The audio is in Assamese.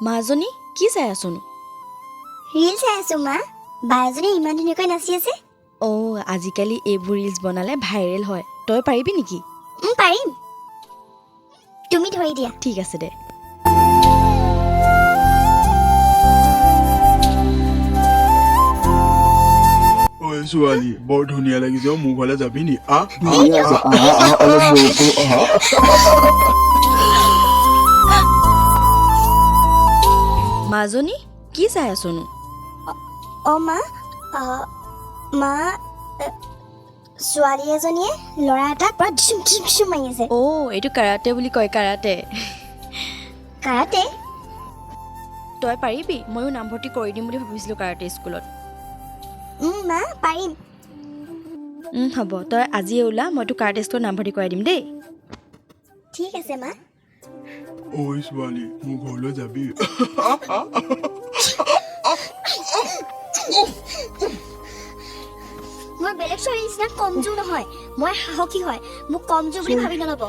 মাজনী কি চাই আছোনো? ৰিল চাই আছো মা। বাজনী ইমান ধুনীয়াকৈ নাচি আছে। আজিকালি এইবোৰ ৰিলছ বনালে ভাইৰেল হয়, তই পাৰিবি নেকি? পাৰিম, তুমি ধৰি দিয়া। ঠিক আছে দে। ঐ ছোৱালী বৰ ধুনীয়া লাগিছে মোৰ ঘৰলৈ যাবি নি? মাজনী কি চাই আছোনো? মা মা ছোৱালী এজনীয়ে ল'ৰা এটাক পুৰা ঢিচুম ঢিচুম ঢিচুম মাৰি আছে। এইটো কাৰাটে বুলি কয়, কাৰাটে। কাৰাটে? তই পাৰিবি? ময়ো নামভৰ্তি কৰি দিম বুলি ভাবিছিলোঁ কাৰাটে স্কুলত। মা পাৰিম। হ'ব, তই আজিয়ে ওলা, মই তোক কাৰাটে স্কুলত নামভৰ্তি কৰাই দিম দেই। ঠিক আছে মা। ঐ ছোৱালী মোৰ ঘৰলৈ যাবি? মই বেলেগ ছোৱালীৰ নিচিনা কমজোৰ নহয়, মই সাহসী হয়। মোক কমজোৰ বুলি ভাবি নল'ব।